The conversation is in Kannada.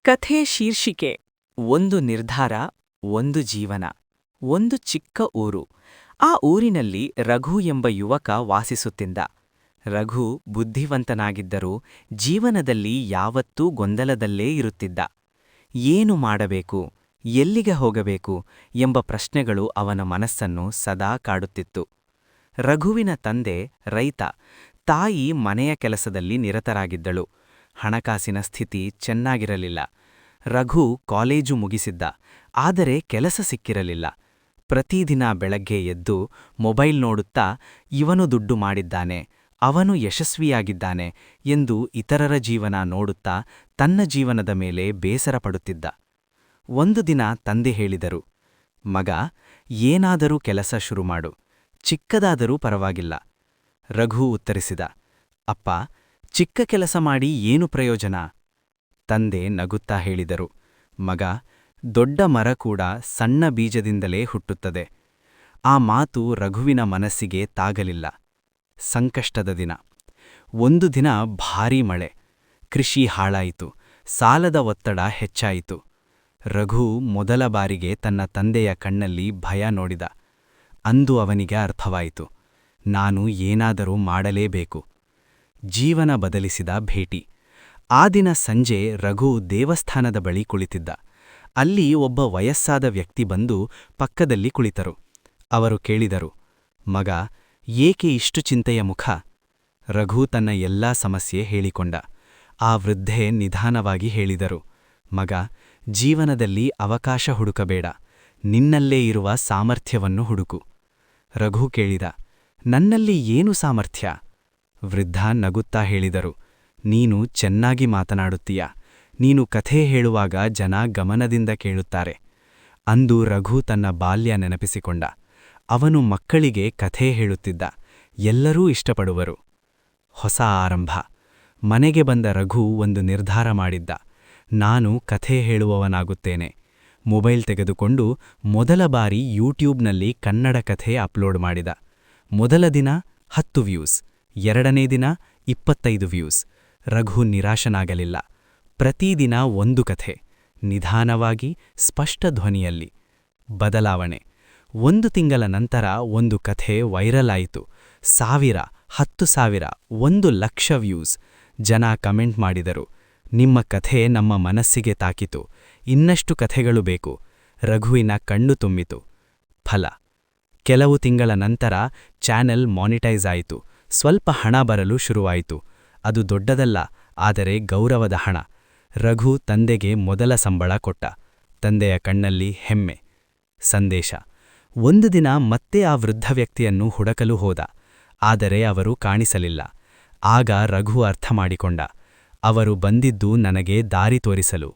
ಕಥೆ ಶೀರ್ಷಿಕೆ ಒಂದು ನಿರ್ಧಾರ ಒಂದು ಜೀವನ ಒಂದು ಚಿಕ್ಕ ಊರು. ಆ ಊರಿನಲ್ಲಿ ರಘು ಎಂಬ ಯುವಕ ವಾಸಿಸುತ್ತಿದ್ದ. ರಘು ಬುದ್ಧಿವಂತನಾಗಿದ್ದರೂ ಜೀವನದಲ್ಲಿ ಯಾವತ್ತೂ ಗೊಂದಲದಲ್ಲೇ ಇರುತ್ತಿದ್ದ. ಏನು ಮಾಡಬೇಕು, ಎಲ್ಲಿಗೆ ಹೋಗಬೇಕು ಎಂಬ ಪ್ರಶ್ನೆಗಳು ಅವನ ಮನಸ್ಸನ್ನು ಸದಾ ಕಾಡುತ್ತಿತ್ತು. ರಘುವಿನ ತಂದೆ ರೈತ, ತಾಯಿ ಮನೆಯ ಕೆಲಸದಲ್ಲಿ ನಿರತರಾಗಿದ್ದಳು. ಹಣಕಾಸಿನ ಸ್ಥಿತಿ ಚೆನ್ನಾಗಿರಲಿಲ್ಲ. ರಘು ಕಾಲೇಜು ಮುಗಿಸಿದ್ದ, ಆದರೆ ಕೆಲಸ ಸಿಕ್ಕಿರಲಿಲ್ಲ. ಪ್ರತಿದಿನ ಬೆಳಗ್ಗೆ ಎದ್ದು ಮೊಬೈಲ್ ನೋಡುತ್ತಾ ಇವನು ದುಡ್ಡು ಮಾಡಿದ್ದಾನೆ, ಅವನು ಯಶಸ್ವಿಯಾಗಿದ್ದಾನೆ ಎಂದು ಇತರರ ಜೀವನ ನೋಡುತ್ತಾ ತನ್ನ ಜೀವನದ ಮೇಲೆ ಬೇಸರ ಪಡುತ್ತಿದ್ದ. ಒಂದು ದಿನ ತಂದೆ ಹೇಳಿದರು, ಮಗ, ಏನಾದರೂ ಕೆಲಸ ಶುರುಮಾಡು, ಚಿಕ್ಕದಾದರೂ ಪರವಾಗಿಲ್ಲ. ರಘು ಉತ್ತರಿಸಿದ, ಅಪ್ಪ, ಚಿಕ್ಕ ಕೆಲಸ ಮಾಡಿ ಏನು ಪ್ರಯೋಜನ? ತಂದೆ ನಗುತ್ತಾ ಹೇಳಿದರು, ಮಗ, ದೊಡ್ಡ ಮರ ಕೂಡ ಸಣ್ಣ ಬೀಜದಿಂದಲೇ ಹುಟ್ಟುತ್ತದೆ. ಆ ಮಾತು ರಘುವಿನ ಮನಸ್ಸಿಗೆ ತಾಗಲಿಲ್ಲ. ಸಂಕಷ್ಟದ ದಿನ. ಒಂದು ದಿನ ಭಾರೀ ಮಳೆ. ಕೃಷಿ ಹಾಳಾಯಿತು, ಸಾಲದ ಒತ್ತಡ ಹೆಚ್ಚಾಯಿತು. ರಘು ಮೊದಲ ಬಾರಿಗೆ ತನ್ನ ತಂದೆಯ ಕಣ್ಣಲ್ಲಿ ಭಯ ನೋಡಿದ. ಅಂದು ಅವನಿಗೆ ಅರ್ಥವಾಯಿತು, ನಾನು ಏನಾದರೂ ಮಾಡಲೇಬೇಕು. ಜೀವನ ಬದಲಿಸಿದ ಭೇಟಿ. ಆ ದಿನ ಸಂಜೆ ರಘು ದೇವಸ್ಥಾನದ ಬಳಿ ಕುಳಿತಿದ್ದ. ಅಲ್ಲಿ ಒಬ್ಬ ವಯಸ್ಸಾದ ವ್ಯಕ್ತಿ ಬಂದು ಪಕ್ಕದಲ್ಲಿ ಕುಳಿತರು. ಅವರು ಕೇಳಿದರು, ಮಗ, ಏಕೆ ಇಷ್ಟು ಚಿಂತೆಯ ಮುಖ? ರಘು ತನ್ನ ಎಲ್ಲಾ ಸಮಸ್ಯೆ ಹೇಳಿಕೊಂಡ. ಆ ವೃದ್ಧೆ ನಿಧಾನವಾಗಿ ಹೇಳಿದರು, ಮಗ, ಜೀವನದಲ್ಲಿ ಅವಕಾಶ ಹುಡುಕಬೇಡ, ನಿನ್ನಲ್ಲೇ ಇರುವ ಸಾಮರ್ಥ್ಯವನ್ನು ಹುಡುಕು. ರಘು ಕೇಳಿದ, ನನ್ನಲ್ಲಿ ಏನು ಸಾಮರ್ಥ್ಯ? ವೃದ್ಧ ನಗುತ್ತಾ ಹೇಳಿದರು, ನೀನು ಚೆನ್ನಾಗಿ ಮಾತನಾಡುತ್ತೀಯ, ನೀನು ಕಥೆ ಹೇಳುವಾಗ ಜನ ಗಮನದಿಂದ ಕೇಳುತ್ತಾರೆ. ಅಂದು ರಘು ತನ್ನ ಬಾಲ್ಯ ನೆನಪಿಸಿಕೊಂಡ. ಅವನು ಮಕ್ಕಳಿಗೆ ಕಥೆ ಹೇಳುತ್ತಿದ್ದ, ಎಲ್ಲರೂ ಇಷ್ಟಪಡುವರು. ಹೊಸ ಆರಂಭ. ಮನೆಗೆ ಬಂದ ರಘು ಒಂದು ನಿರ್ಧಾರ ಮಾಡಿದ್ದ, ನಾನು ಕಥೆ ಹೇಳುವವನಾಗುತ್ತೇನೆ. ಮೊಬೈಲ್ ತೆಗೆದುಕೊಂಡು ಮೊದಲ ಬಾರಿ ಯೂಟ್ಯೂಬ್ನಲ್ಲಿ ಕನ್ನಡ ಕಥೆ ಅಪ್ಲೋಡ್ ಮಾಡಿದ. ಮೊದಲ ದಿನ 10 ವ್ಯೂಸ್, ಎರಡನೇ ದಿನ 25 ವ್ಯೂಸ್. ರಘು ನಿರಾಶನಾಗಲಿಲ್ಲ. ಪ್ರತಿದಿನ ಒಂದು ಕಥೆ, ನಿಧಾನವಾಗಿ, ಸ್ಪಷ್ಟ ಧ್ವನಿಯಲ್ಲಿ. ಬದಲಾವಣೆ. 1 ತಿಂಗಳ ನಂತರ ಒಂದು ಕಥೆ ವೈರಲ್ ಆಯಿತು. 1000, 10,000, 1,00,000 ವ್ಯೂಸ್. ಜನ ಕಮೆಂಟ್ ಮಾಡಿದರು, ನಿಮ್ಮ ಕಥೆ ನಮ್ಮ ಮನಸ್ಸಿಗೆ ತಾಕಿತು, ಇನ್ನಷ್ಟು ಕಥೆಗಳು ಬೇಕು. ರಘುವಿನ ಕಣ್ಣು ತುಂಬಿತು. ಫಲ. ಕೆಲವು ತಿಂಗಳ ನಂತರ ಚಾನೆಲ್ ಮಾನಿಟೈಸ್ ಆಯಿತು. ಸ್ವಲ್ಪ ಹಣ ಬರಲು ಶುರುವಾಯಿತು. ಅದು ದೊಡ್ಡದಲ್ಲ, ಆದರೆ ಗೌರವದ ಹಣ. ರಘು ತಂದೆಗೆ ಮೊದಲ ಸಂಬಳ ಕೊಟ್ಟ. ತಂದೆಯ ಕಣ್ಣಲ್ಲಿ ಹೆಮ್ಮೆ. ಸಂದೇಶ. ಒಂದು ದಿನ ಮತ್ತೆ ಆ ವೃದ್ಧ ವ್ಯಕ್ತಿಯನ್ನು ಹುಡುಕಲು ಹೋದ, ಆದರೆ ಅವರು ಕಾಣಿಸಲಿಲ್ಲ. ಆಗ ರಘು ಅರ್ಥ ಮಾಡಿಕೊಂಡ, ಅವರು ಬಂದಿದ್ದು ನನಗೆ ದಾರಿ ತೋರಿಸಲು.